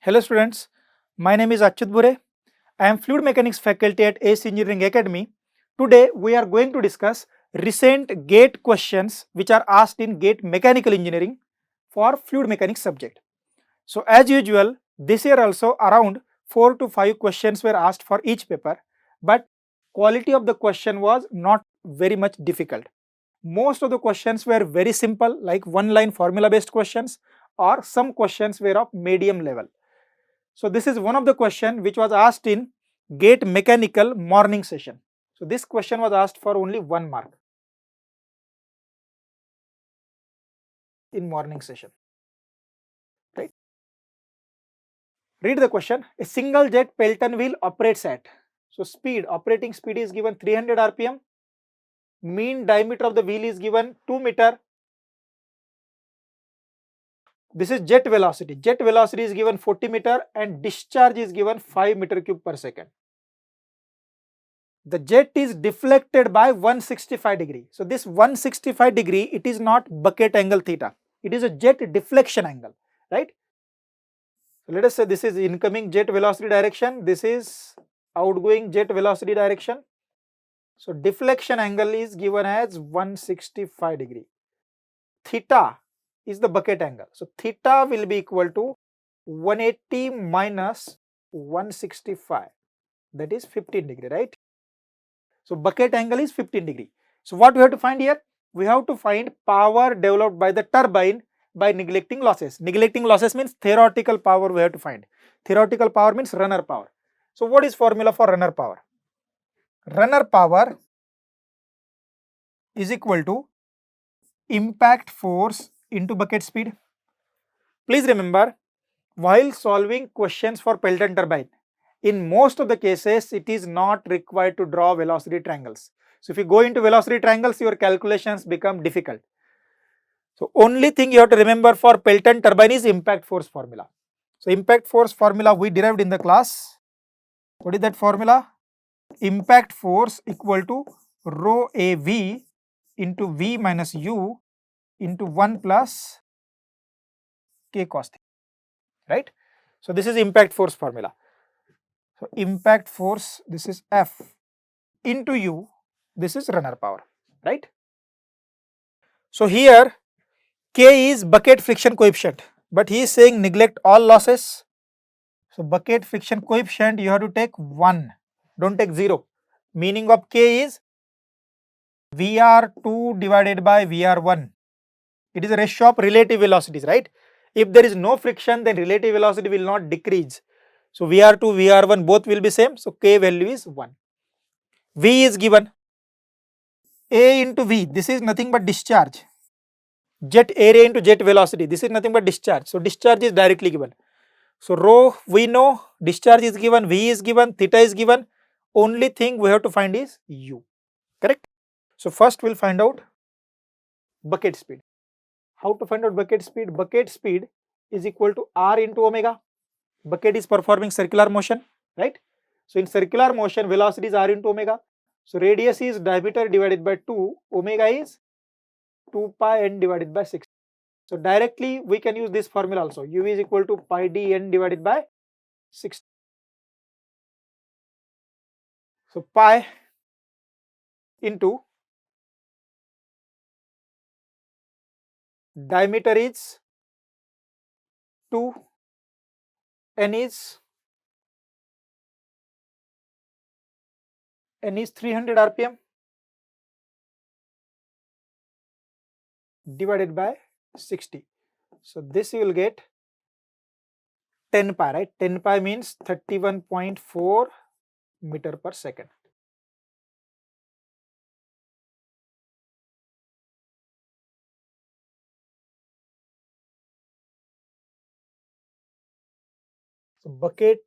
Hello students, my name is Achyut Bure. I am Fluid Mechanics faculty at ACE Engineering Academy. Today we are going to discuss recent GATE questions which are asked in GATE Mechanical Engineering for Fluid Mechanics subject. So as usual, this year also around 4 to 5 questions were asked for each paper, but quality of the question was not very much difficult. Most of the questions were very simple, like one line formula based questions, or some questions were of medium level. So this is one of the question which was asked in GATE Mechanical morning session. So this question was asked for only 1 mark in morning session, right? Read the question. A single jet Pelton wheel operates at. So operating speed is given 300 rpm. Mean diameter of the wheel is given 2 meter. This is jet velocity. Jet velocity is given 40 meter and discharge is given 5 meter cube per second. The jet is deflected by 165 degree. So this 165 degree, it is not bucket angle theta. It is a jet deflection angle, right? So let us say this is incoming jet velocity direction. This is outgoing jet velocity direction. So deflection angle is given as 165 degree. Theta is the bucket angle. So theta will be equal to 180 minus 165. That is 15 degree, right? So bucket angle is 15 degree. So what we have to find here? We have to find power developed by the turbine by neglecting losses. Neglecting losses means theoretical power we have to find. Theoretical power means runner power. So what is formula for runner power? Runner power is equal to impact force into bucket speed. Please remember, while solving questions for Pelton turbine, in most of the cases, it is not required to draw velocity triangles. So if you go into velocity triangles, your calculations become difficult. So only thing you have to remember for Pelton turbine is impact force formula. So impact force formula we derived in the class. What is that formula? Impact force equal to rho AV into V minus U into 1 plus K cos theta, right? So this is impact force formula. So impact force, this is F into U, this is runner power, right? So here K is bucket friction coefficient, but he is saying neglect all losses. So bucket friction coefficient you have to take 1, don't take 0. Meaning of K is VR2 divided by VR1. It is a ratio of relative velocities, right? If there is no friction, then relative velocity will not decrease. So VR2, VR1 both will be same. So K value is 1. V is given. A into V, this is nothing but discharge. Jet area into jet velocity, this is nothing but discharge. So discharge is directly given. So rho we know, discharge is given, V is given, theta is given. Only thing we have to find is U, correct? So first we'll find out bucket speed. How to find out bucket speed? Bucket speed is equal to R into omega. Bucket is performing circular motion, right? So in circular motion, velocity is R into omega. So radius is diameter divided by 2, omega is 2 pi n divided by 6. So directly we can use this formula also. U is equal to pi d n divided by 6. So pi into diameter is 2, n is 300 rpm divided by 60. So this you will get 10 pi, right? 10 pi means 31.4 meter per second. So bucket,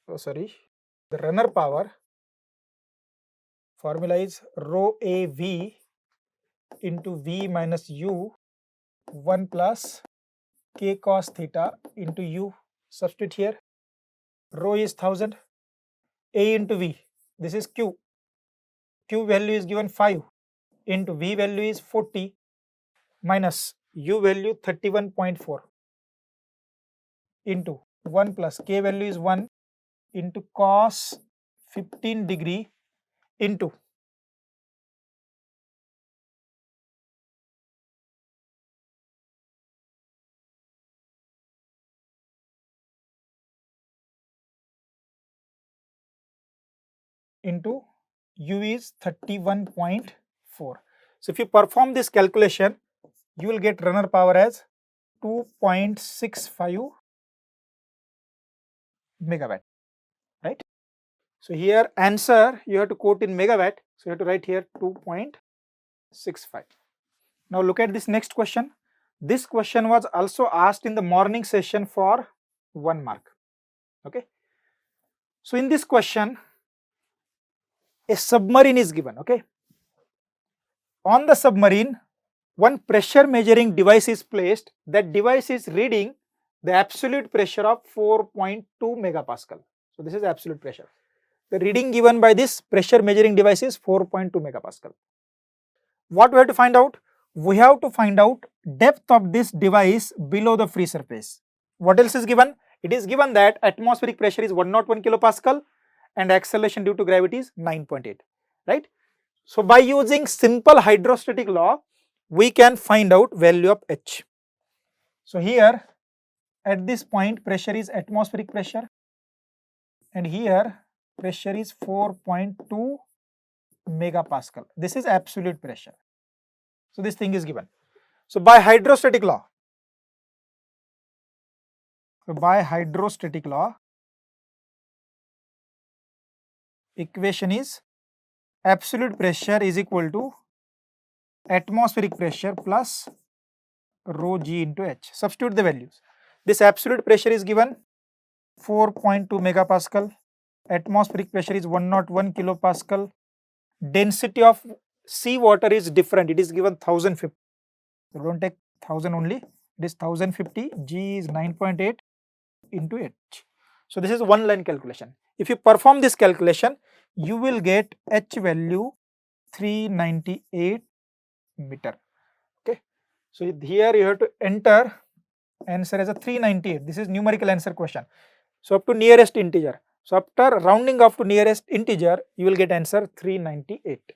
the runner power formula is rho AV into V minus U 1 plus K cos theta into U. Substitute here. Rho is 1000. A into V. This is Q. Q value is given 5 into V value is 40 minus U value 31.4 into 1 plus K value is 1 into cos 15 degree into U is 31.4. So if you perform this calculation, you will get runner power as 2.65 megawatt, right? So here answer you have to quote in megawatt, so you have to write here 2.65. Now look at this next question. This question was also asked in the morning session for 1 mark. Okay. So in this question, a submarine is given. Okay. On the submarine, one pressure measuring device is placed. That device is reading the absolute pressure of 4.2 megapascal. So this is absolute pressure. The reading given by this pressure measuring device is 4.2 megapascal. What we have to find out? We have to find out depth of this device below the free surface. What else is given? It is given that atmospheric pressure is 101 kilopascal and acceleration due to gravity is 9.8, right? So by using simple hydrostatic law, we can find out value of H. So here at this point pressure is atmospheric pressure and here pressure is 4.2 megapascal. This is absolute pressure. So this thing is given. So by hydrostatic law, equation is absolute pressure is equal to atmospheric pressure plus rho g into H. Substitute the values. This absolute pressure is given 4.2 megapascal, atmospheric pressure is 101 kilopascal, density of sea water is different, it is given 1050. So don't take 1000 only, it is 1050, G is 9.8 into H. So this is one line calculation. If you perform this calculation, you will get H value 398 meter. Okay. So here you have to enter answer as a 398. This is numerical answer question. So up to nearest integer. So after rounding off to nearest integer, you will get answer 398.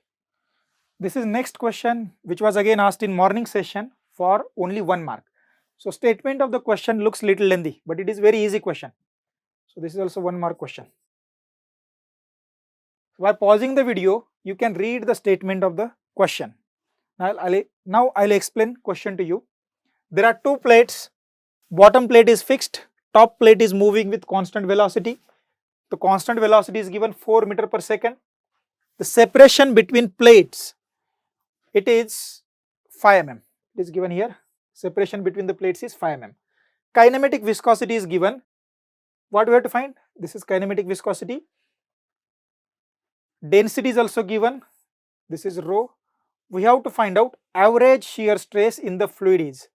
This is next question which was again asked in morning session for only 1 mark. So statement of the question looks little lengthy, but it is very easy question. So this is also 1 mark question. By pausing the video, you can read the statement of the question. Now I'll explain question to you. There are 2 plates. Bottom plate is fixed, top plate is moving with constant velocity. The constant velocity is given 4 meter per second. The separation between plates, it is 5 mm. It is given here. Separation between the plates is 5 mm. Kinematic viscosity is given. What do we have to find? This is kinematic viscosity. Density is also given. This is rho. We have to find out average shear stress in the fluid is.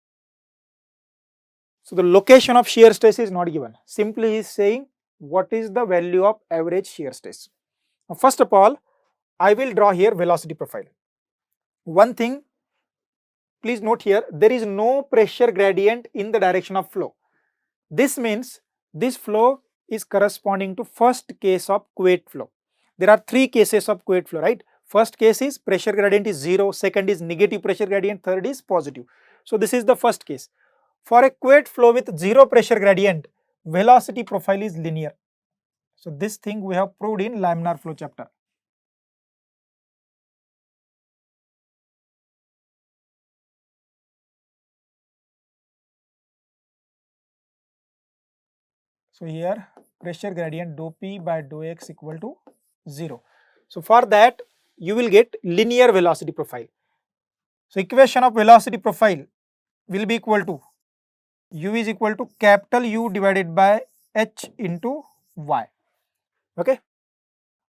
So the location of shear stress is not given. Simply he is saying what is the value of average shear stress. Now first of all, I will draw here velocity profile. One thing, please note here, there is no pressure gradient in the direction of flow. This means this flow is corresponding to first case of Couette flow. There are 3 cases of Couette flow, right? First case is pressure gradient is 0, second is negative pressure gradient, third is positive. So this is the first case. For a Couette flow with 0 pressure gradient, velocity profile is linear. So this thing we have proved in laminar flow chapter. So here pressure gradient dou P by dou X equal to 0. So for that you will get linear velocity profile. So equation of velocity profile will be equal to U is equal to capital U divided by H into Y. Okay.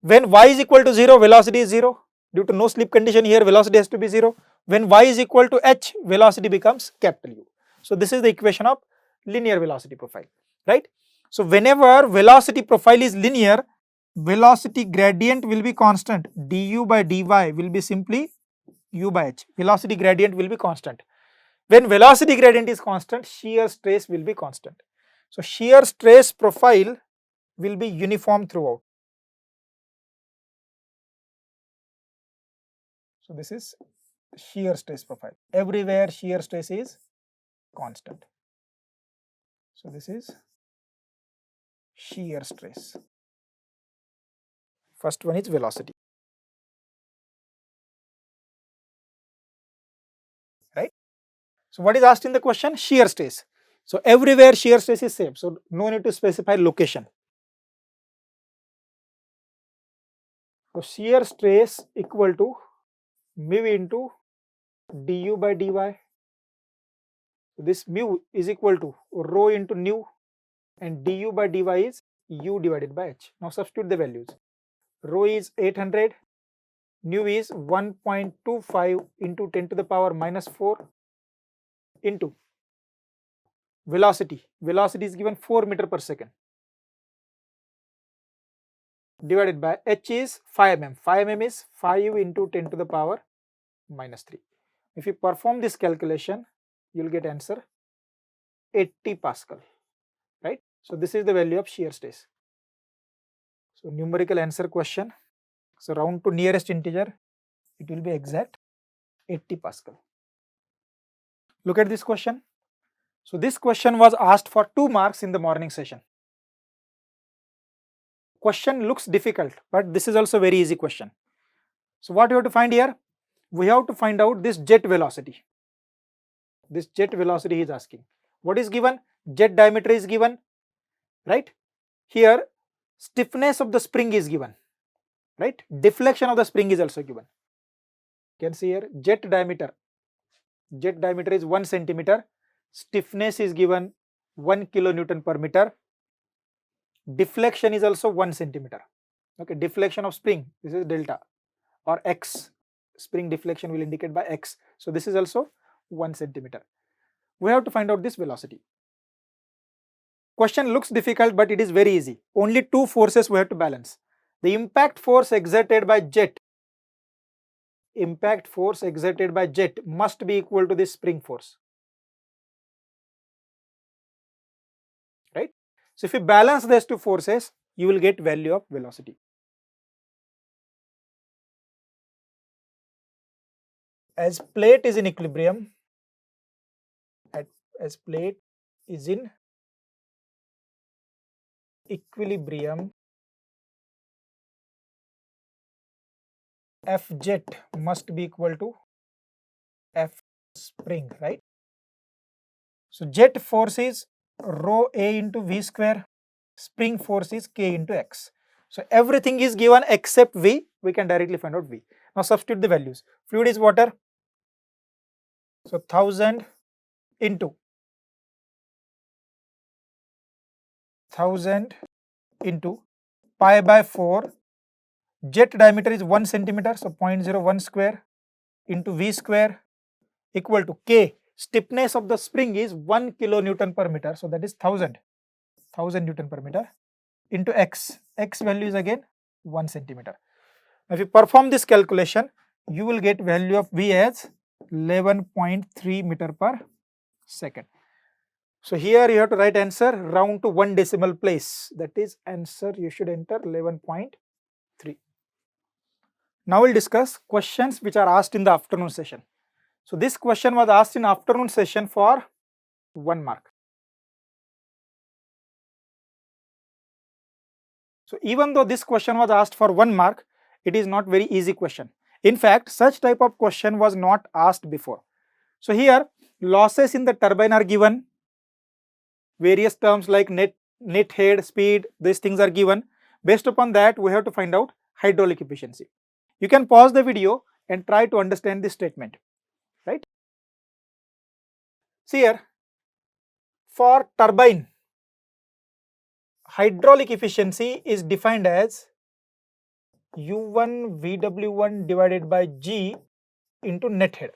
When Y is equal to 0, velocity is 0. Due to no slip condition here, velocity has to be 0. When Y is equal to H, velocity becomes capital U. So this is the equation of linear velocity profile, right? So whenever velocity profile is linear, velocity gradient will be constant. Du by dy will be simply U by H. Velocity gradient will be constant. When velocity gradient is constant, shear stress will be constant. So shear stress profile will be uniform throughout. So this is shear stress profile. Everywhere shear stress is constant. So this is shear stress. First one is velocity, right? So what is asked in the question? Shear stress. So everywhere shear stress is same. So no need to specify location. So shear stress equal to mu into du by dy. This mu is equal to rho into nu, and du by dy is u divided by h. Now substitute the values. Rho is 800, nu is 1.25 into 10 to the power minus 4 into velocity. Velocity is given 4 meter per second divided by h is 5 mm. 5 mm is 5 into 10 to the power minus 3. If you perform this calculation, you will get answer 80 Pascal, right? So this is the value of shear stress. So numerical answer question. So round to nearest integer, it will be exact 80 Pascal. Look at this question. So this question was asked for 2 marks in the morning session. Question looks difficult, but this is also very easy question. So what you have to find here? We have to find out this jet velocity. This jet velocity he is asking. What is given? Jet diameter is given, right? Here stiffness of the spring is given, right? Deflection of the spring is also given. You can see here jet diameter. Jet diameter is 1 centimeter. Stiffness is given 1 kilonewton per meter. Deflection is also 1 centimeter. Okay, deflection of spring, this is delta or x. Spring deflection will indicate by x. So this is also 1 centimeter. We have to find out this velocity. Question looks difficult, but it is very easy. Only 2 forces we have to balance. The impact force exerted by jet. Impact force exerted by jet must be equal to this spring force. Right? So if you balance these 2 forces, you will get value of velocity. As plate is in equilibrium, as plate is in equilibrium, F jet must be equal to F spring, right? So jet force is rho A into V square, spring force is K into X. So everything is given except V, we can directly find out V. Now substitute the values. Fluid is water, so 1000 into 1000 into pi by 4. Jet diameter is 1 centimeter, so 0.01 square into V square equal to K. Stiffness of the spring is 1 kilonewton per meter, so that is 1000 Newton per meter into X. X value is again 1 centimeter. Now if you perform this calculation, you will get value of V as 11.3 meter per second. So here you have to write answer round to 1 decimal place. That is answer you should enter 11.3. Now we'll discuss questions which are asked in the afternoon session. So this question was asked in afternoon session for 1 mark. So even though this question was asked for 1 mark, it is not very easy question. In fact, such type of question was not asked before. So here losses in the turbine are given. Various terms like net head, speed, these things are given. Based upon that, we have to find out hydraulic efficiency. You can pause the video and try to understand this statement, right? See here, for turbine, hydraulic efficiency is defined as U1 VW1 divided by G into net head.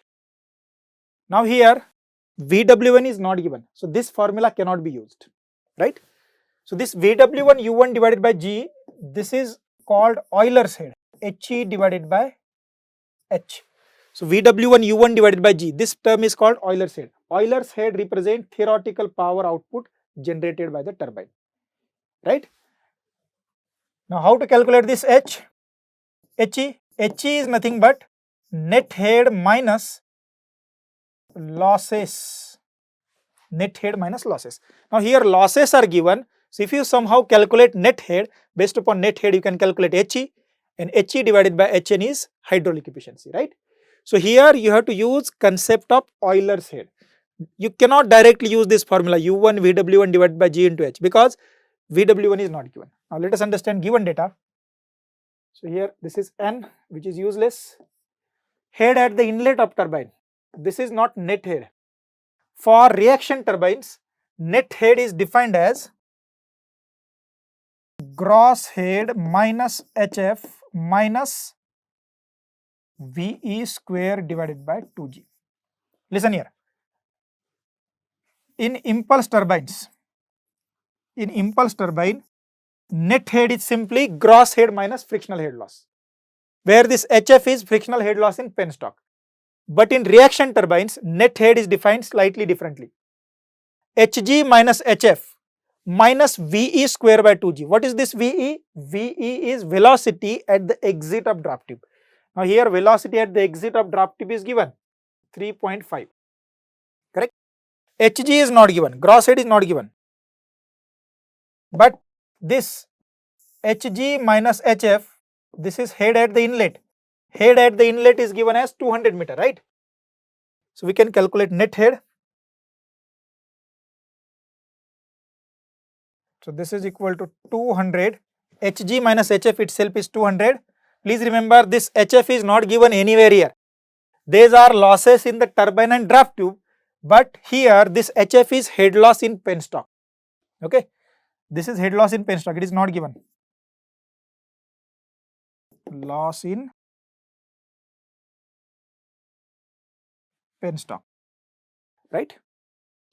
Now here VW1 is not given, so this formula cannot be used, right? So this VW1 U1 divided by G, this is called Euler's head, HE divided by H. So VW1 U1 divided by G, this term is called Euler's head. Euler's head represents theoretical power output generated by the turbine, right? Now how to calculate this H? HE is nothing but net head minus losses. Net head minus losses. Now here losses are given. So if you somehow calculate net head, based upon net head you can calculate HE, and HE divided by HN is hydraulic efficiency, right? So here you have to use concept of Euler's head. You cannot directly use this formula U1 VW1 divided by G into H, because VW1 is not given. Now let us understand given data. So here this is N, which is useless. Head at the inlet of turbine. This is not net head. For reaction turbines, net head is defined as gross head minus HF minus VE square divided by 2G. Listen here. In impulse turbine, net head is simply gross head minus frictional head loss, where this HF is frictional head loss in penstock. But in reaction turbines, net head is defined slightly differently. Hg minus Hf minus VE square by 2G. What is this VE? VE is velocity at the exit of draft tube. Now here velocity at the exit of draft tube is given 3.5. Correct? Hg is not given, gross head is not given. But this Hg minus Hf, this is head at the inlet. Head at the inlet is given as 200 meter, right? So we can calculate net head. So this is equal to 200. Hg minus Hf itself is 200. Please remember, this Hf is not given anywhere here. These are losses in the turbine and draft tube, but here this Hf is head loss in penstock. Okay, this is head loss in penstock, it is not given. Loss in penstock, right?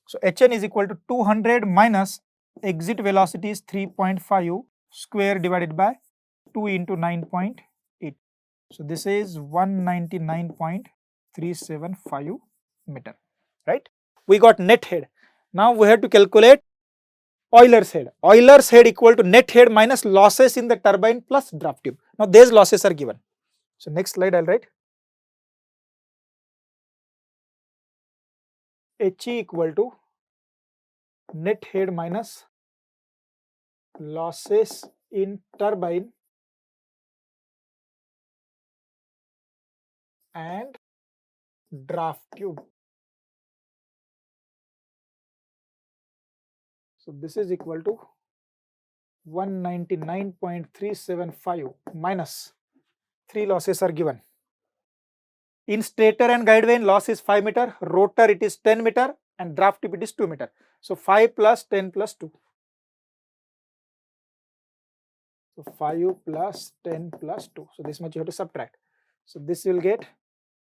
So Hn is equal to 200 minus exit velocity is 3.5 square divided by 2 into 9.8. So this is 199.375 meter, right? We got net head. Now we have to calculate Euler's head. Euler's head equal to net head minus losses in the turbine plus draft tube. Now these losses are given. So next slide I'll write. He equal to net head minus losses in turbine and draft tube. So this is equal to 199.375 minus 3 losses are given. In stator and guide vane loss is 5 meter, rotor it is 10 meter, and draft tube it is 2 meter. So 5 plus 10 plus 2. So 5 plus 10 plus 2. So this much you have to subtract. So this will get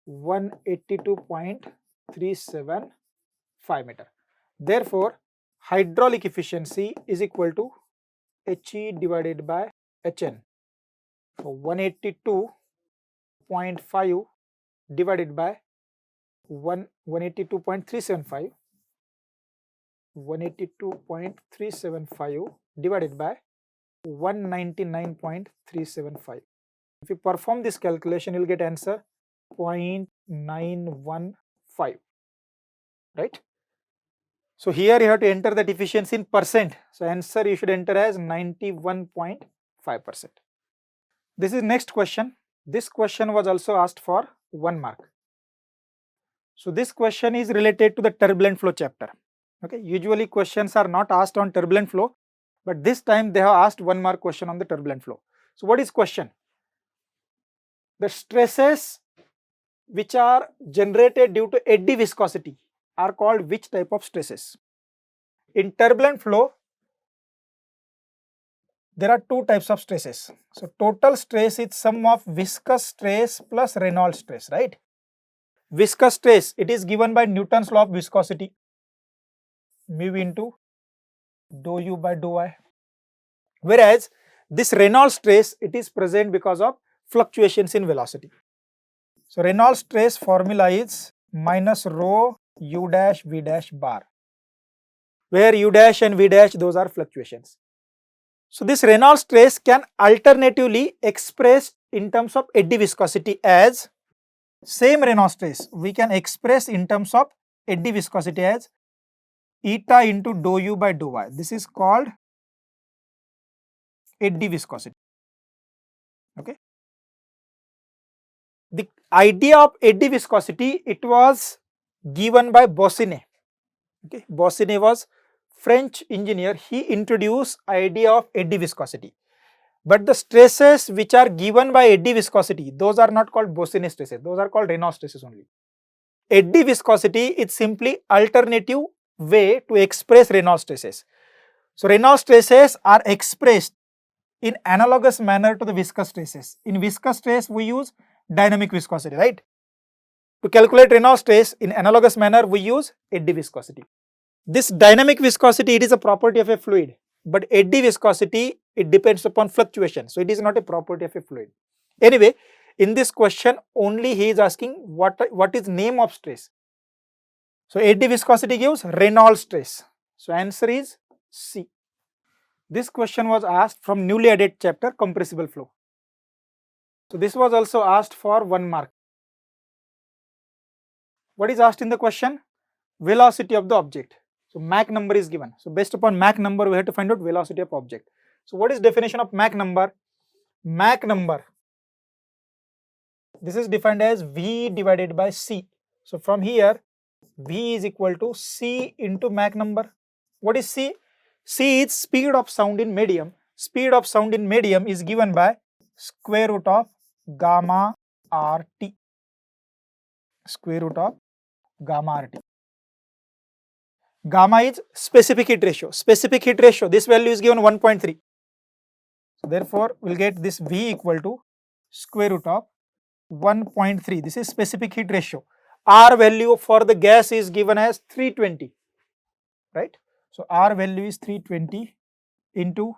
182.375 meter. Therefore, hydraulic efficiency is equal to He divided by Hn. So 182.5 divided by 182.375, 182.375 divided by 199.375. If you perform this calculation, you will get answer 0.915, right? So here you have to enter that efficiency in percent. So answer you should enter as 91.5%. This is next question. This question was also asked for 1 mark. So this question is related to the turbulent flow chapter. Okay, usually questions are not asked on turbulent flow, but this time they have asked 1 mark question on the turbulent flow. So what is question? The stresses which are generated due to eddy viscosity are called which type of stresses? In turbulent flow, there are 2 types of stresses. So total stress is sum of viscous stress plus Reynolds stress, right? Viscous stress, it is given by Newton's law of viscosity, mu into dou u by dou y. Whereas this Reynolds stress, it is present because of fluctuations in velocity. So Reynolds stress formula is minus rho u dash v dash bar. where U dash and V dash, those are fluctuations. So this Reynolds trace can alternatively express in terms of eddy viscosity as same Reynolds trace we can express in terms of eddy viscosity as eta into dou u by dou y. This is called eddy viscosity. Okay. The idea of eddy viscosity, it was given by Bossuet. Okay. Bossuet was French engineer. He introduced idea of eddy viscosity. But the stresses which are given by eddy viscosity, those are not called Bossuet stresses. Those are called Reynolds stresses only. Eddy viscosity is simply alternative way to express Reynolds stresses. So Reynolds stresses are expressed in analogous manner to the viscous stresses. In viscous stress, we use dynamic viscosity, right? To calculate Reynolds stress in analogous manner, we use eddy viscosity. This dynamic viscosity, it is a property of a fluid, but eddy viscosity, it depends upon fluctuation. So it is not a property of a fluid. Anyway, in this question, only he is asking what is name of stress. So eddy viscosity gives Reynolds stress. So answer is C. This question was asked from newly added chapter compressible flow. So this was also asked for 1 mark. What is asked in the question? Velocity of the object. So Mach number is given. So based upon Mach number, we have to find out velocity of object. So what is definition of Mach number? Mach number, this is defined as V divided by C. So from here, V is equal to C into Mach number. What is C? C is speed of sound in medium. Speed of sound in medium is given by square root of gamma RT. Square root of gamma RT. Gamma is specific heat ratio. Specific heat ratio, this value is given 1.3. So therefore, we will get this V equal to square root of 1.3. This is specific heat ratio. R value for the gas is given as 320, right? So R value is 320 into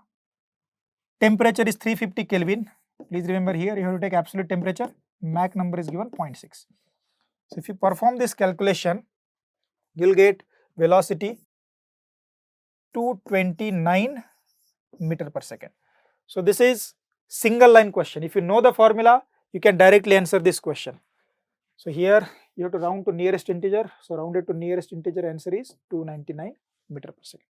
temperature is 350 Kelvin. Please remember here you have to take absolute temperature. Mach number is given 0.6. So if you perform this calculation, you will get velocity 229 meter per second. So this is single line question. If you know the formula, you can directly answer this question. So here you have to round to nearest integer. So rounded to nearest integer, answer is 299 meter per second.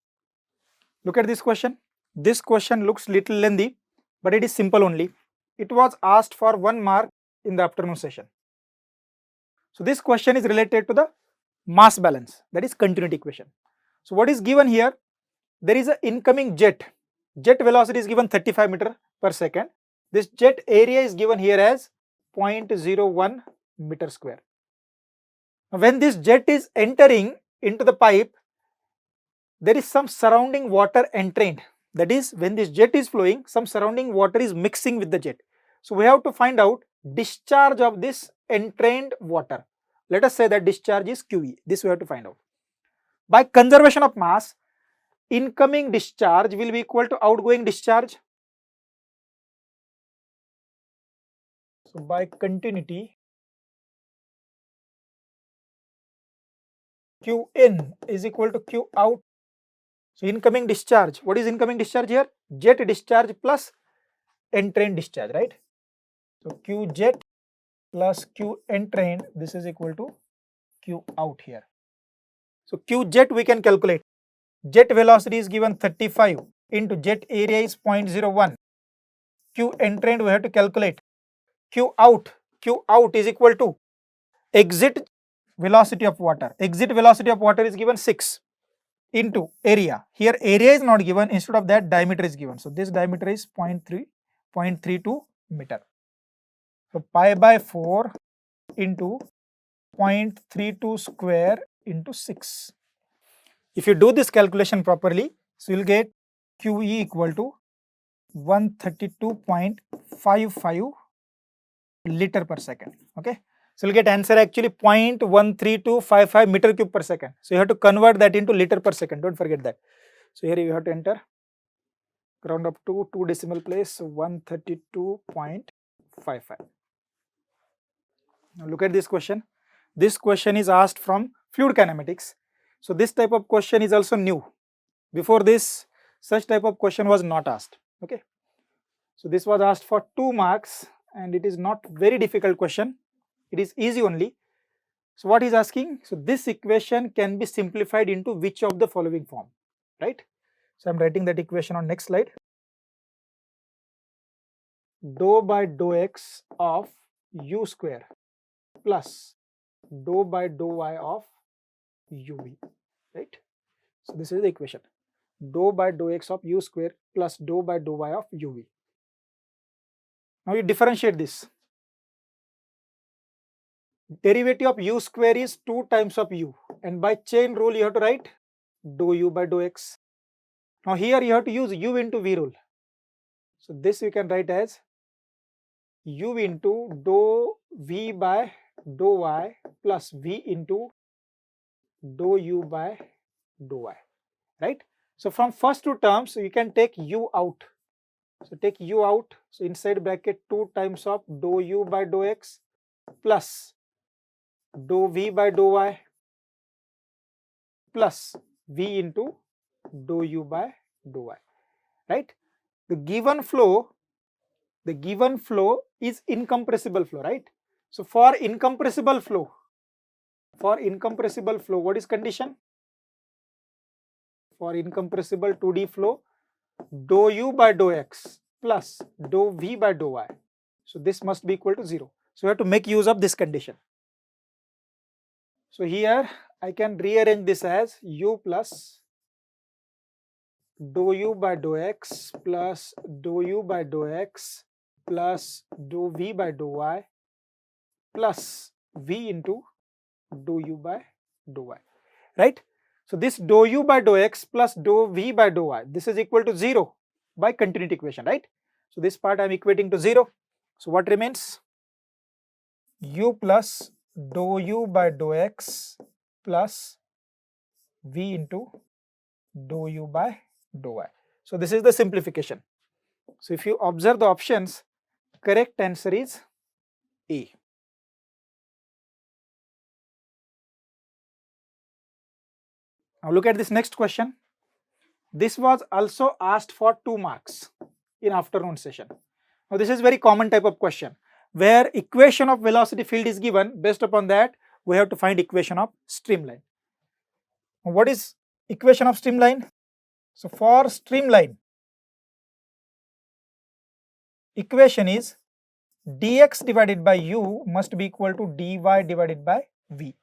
Look at this question. This question looks little lengthy, but it is simple only. It was asked for 1 mark in the afternoon session. So this question is related to the mass balance, that is continuity equation. So what is given here? There is an incoming jet. Jet velocity is given 35 meter per second. This jet area is given here as 0.01 meter square. Now, when this jet is entering into the pipe, there is some surrounding water entrained. That is, when this jet is flowing, some surrounding water is mixing with the jet. So we have to find out discharge of this entrained water. Let us say that discharge is QE. This we have to find out. By conservation of mass, incoming discharge will be equal to outgoing discharge. So by continuity, Qn is equal to Q out. So incoming discharge, what is incoming discharge here? Jet discharge plus entrained discharge, right? So Q jet plus Q entrained, this is equal to Q out here. So Q jet we can calculate. Jet velocity is given 35 into jet area is 0.01. Q entrained we have to calculate. Q out is equal to exit velocity of water. Exit velocity of water is given 6 into area. Here area is not given, instead of that diameter is given. So this diameter is 0.32 meter. So pi by 4 into 0.32 square into 6. If you do this calculation properly, so you will get QE equal to 132.55 liter per second. Okay. So you will get answer actually 0.13255 meter cube per second. So you have to convert that into liter per second. Don't forget that. So here you have to enter, round up to 2 decimal place, so 132.55. Now look at this question. This question is asked from fluid kinematics. So this type of question is also new. Before this, such type of question was not asked. Okay, so this was asked for 2 marks and it is not very difficult question, it is easy only. So what is asking? So this equation can be simplified into which of the following form, right? So I am writing that equation on next slide. Dou by dou x of u square plus dou by dou y of uv, right? So this is the equation, dou by dou x of u square plus dou by dou y of uv. Now you differentiate this. Derivative of u square is 2 times of u, and by chain rule you have to write dou u by dou x. Now here you have to use u into v rule. So this you can write as u into dou v by dou y plus v into dou u by dou y, right? So from first two terms you can take u out. So take u out. So inside bracket 2 times of dou u by dou x plus dou v by dou y plus v into dou u by dou y, right? The given flow is incompressible flow, right? So for incompressible flow, what is condition? For incompressible 2D flow, dou u by dou x plus dou v by dou y. So this must be equal to 0. So we have to make use of this condition. So here I can rearrange this as u plus dou u by dou x plus dou u by dou x plus dou v by dou y plus v into dou u by dou y, right? So this dou u by dou x plus dou v by dou y, this is equal to 0 by continuity equation, right? So this part I am equating to 0. So what remains? U plus dou u by dou x plus v into dou u by dou y. So this is the simplification. So if you observe the options, correct answer is A. Now look at this next question. This was also asked for 2 marks in afternoon session. Now this is very common type of question where equation of velocity field is given. Based upon that we have to find equation of streamline. What is equation of streamline? So for streamline, equation is dx divided by u must be equal to dy divided by v.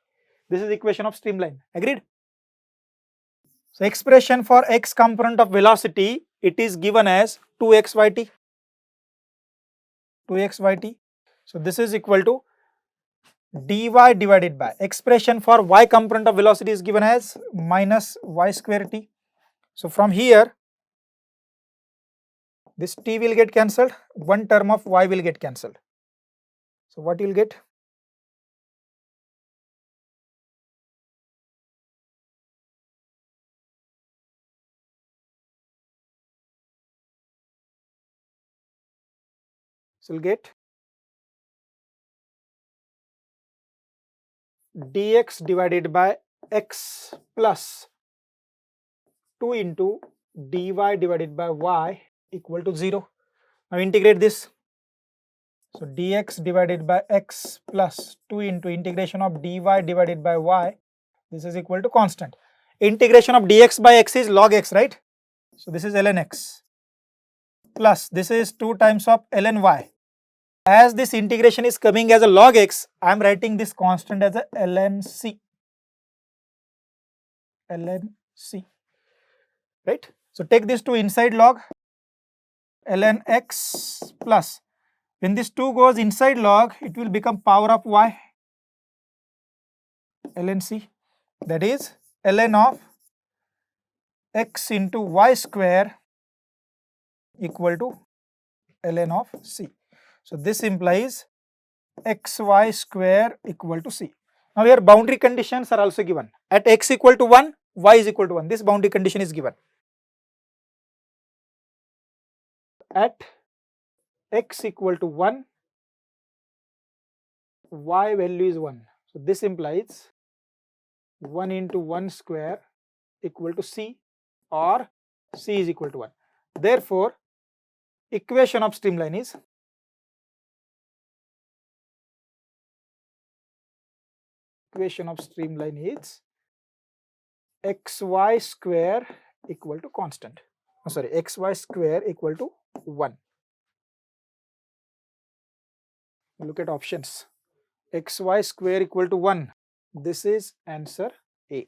This is equation of streamline. Agreed? So expression for x component of velocity, it is given as 2xyt. 2xyt. So this is equal to dy divided by expression for y component of velocity is given as minus y square t. So from here this t will get cancelled, one term of y will get cancelled. So what you will get? So you will get dx divided by x plus 2 into dy divided by y equal to 0. Now integrate this. So dx divided by x plus 2 into integration of dy divided by y, this is equal to constant. Integration of dx by x is log x, right? So this is ln x plus this is 2 times of ln y. As this integration is coming as a log x, I am writing this constant as a ln c. ln c, right? So take this to inside log ln x plus, when this 2 goes inside log, it will become power of y ln c, that is ln of x into y square equal to ln of c. So this implies xy square equal to c. Now here boundary conditions are also given. At x equal to 1, y is equal to 1. This boundary condition is given. At x equal to 1, y value is 1. So this implies 1 into 1 square equal to c or C is equal to 1. Therefore, equation of streamline is xy square equal to constant. Oh, sorry, xy square equal to 1. Look at options. Xy square equal to 1. This is answer A.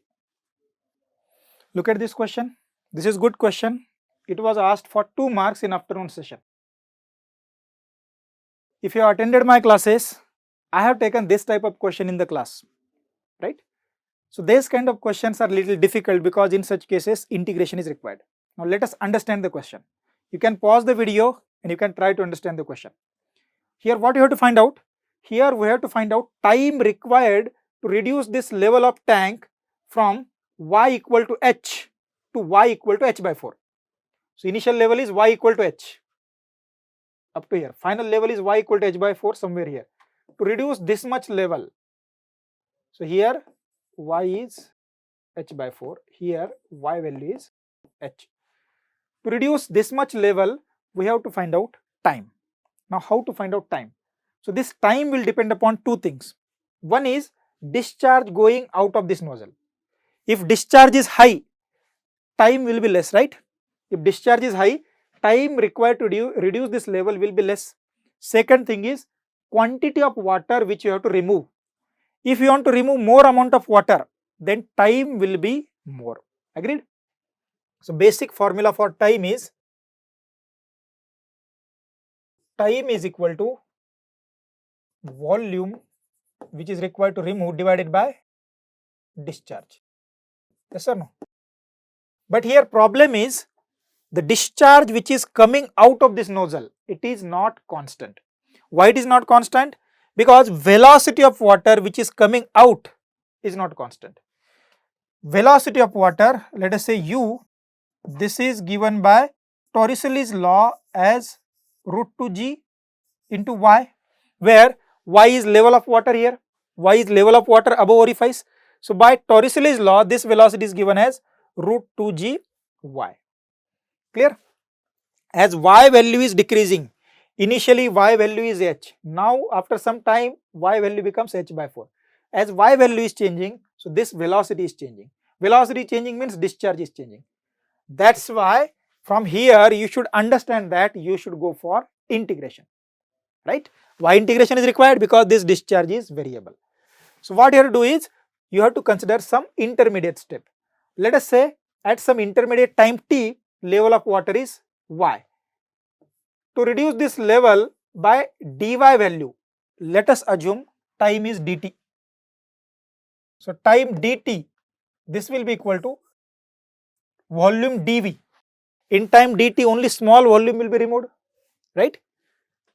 Look at this question. This is good question. It was asked for 2 marks in afternoon session. If you have attended my classes, I have taken this type of question in the class, right? So these kind of questions are little difficult because in such cases integration is required. Now let us understand the question. You can pause the video and you can try to understand the question. Here what you have to find out? Here we have to find out time required to reduce this level of tank from y equal to h to y equal to h by 4. So initial level is y equal to h up to here. Final level is y equal to h by 4 somewhere here. To reduce this much level, so here y is h by 4, here y value is h. To reduce this much level, we have to find out time. Now how to find out time? So this time will depend upon 2 things. One is discharge going out of this nozzle. If discharge is high, time will be less, right? If discharge is high, time required to reduce this level will be less. Second thing is quantity of water which you have to remove. If you want to remove more amount of water, then time will be more. Agreed? So basic formula for time is equal to volume which is required to remove divided by discharge. Yes or no? But here problem is the discharge which is coming out of this nozzle, it is not constant. Why it is not constant? Because velocity of water which is coming out is not constant. Velocity of water, let us say u, this is given by Torricelli's law as root 2g into y, where y is level of water here, y is level of water above orifice. So by Torricelli's law, this velocity is given as root 2g y. Clear? As y value is decreasing, initially y value is h, now after some time y value becomes h by 4. As y value is changing, so this velocity is changing. Velocity changing means discharge is changing. That's why from here you should understand that you should go for integration, right? Why integration is required? Because this discharge is variable. So what you have to do is, you have to consider some intermediate step. Let us say at some intermediate time t, level of water is y. To reduce this level by dy value, let us assume time is dt. So time dt, this will be equal to volume dv. In time dt, only small volume will be removed, right?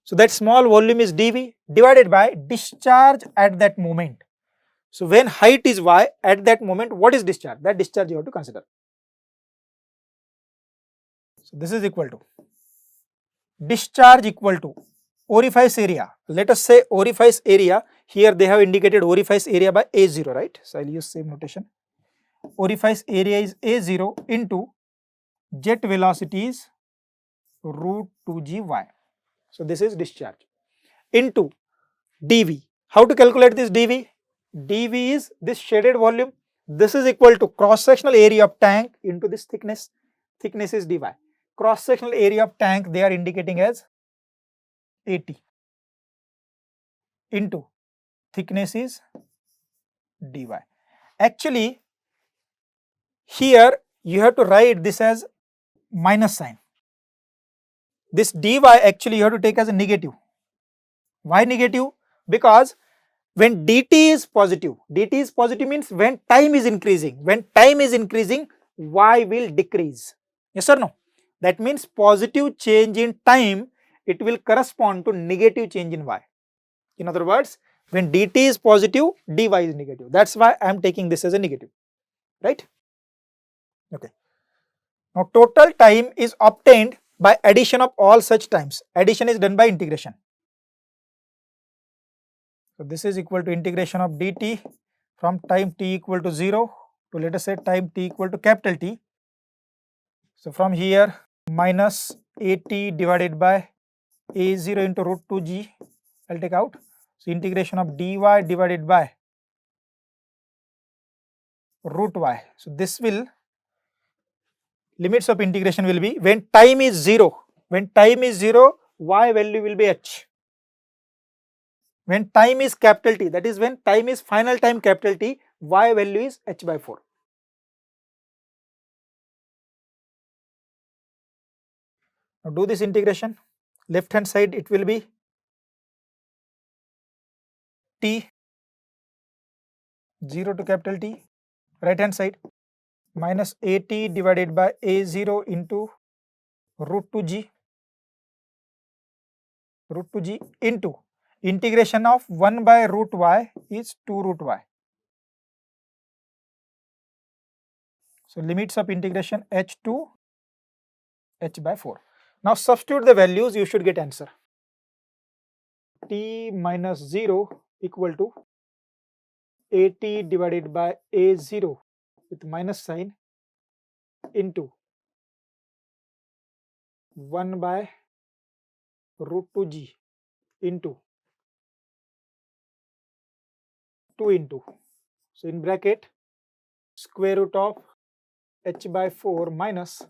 So that small volume is dv divided by discharge at that moment. So when height is y, at that moment what is discharge? That discharge you have to consider. So this is equal to discharge equal to orifice area. Let us say orifice area, here they have indicated orifice area by A0, right? So I will use same notation. Orifice area is A0 into jet velocity is root 2gy. So this is discharge into dv. How to calculate this dv? dv is this shaded volume. This is equal to cross sectional area of tank into this thickness. Thickness is dy. Cross sectional area of tank they are indicating as AT into thickness is dy. Actually here you have to write this as minus sign. This dy actually you have to take as a negative. Why negative? Because when dt is positive means when time is increasing. When time is increasing, y will decrease. Yes or no? That means positive change in time, it will correspond to negative change in y. In other words, when dt is positive, dy is negative. That's why I am taking this as a negative, right? Okay. Now total time is obtained by addition of all such times. Addition is done by integration. So this is equal to integration of dt from time t equal to 0 to let us say time t equal to capital T. So from here minus at divided by a0 into root 2g, I'll take out. So integration of dy divided by root y. So this will, limits of integration will be when time is 0. When time is 0, y value will be h. When time is capital T, that is when time is final time capital T, y value is h by 4. Now do this integration. Left hand side it will be T 0 to capital T, right hand side minus at divided by a0 into root 2g into integration of 1 by root y is 2 root y. So limits of integration h to h by 4. Now substitute the values, you should get answer. T minus 0 equal to at divided by a0 with minus sign into 1 by root 2g into 2 into, so in bracket square root of h by 4 minus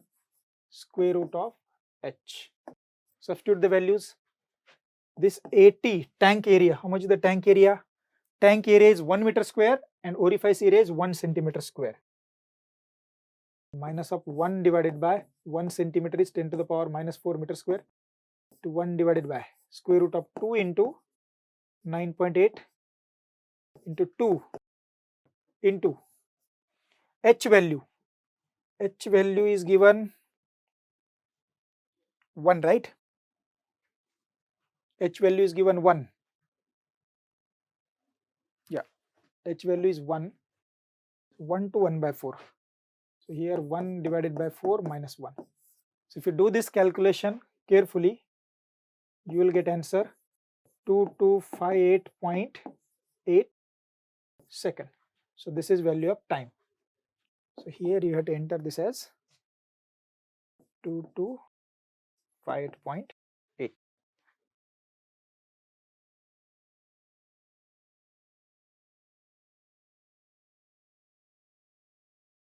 square root of h. Substitute the values. This at tank area, how much is the tank area? Tank area is 1 meter square and orifice area is 1 centimeter square. Minus of 1 divided by 1 centimeter is 10 to the power minus 4 meter square to 1 divided by square root of 2 into 9.8 into 2 into h value. H value is given 1, right? H value is given 1. Yeah, H value is 1. 1 to 1 by 4. So here 1 divided by 4 minus 1. So if you do this calculation carefully, you will get answer 2258.8 second. So this is value of time. So here you have to enter this as 2258.8.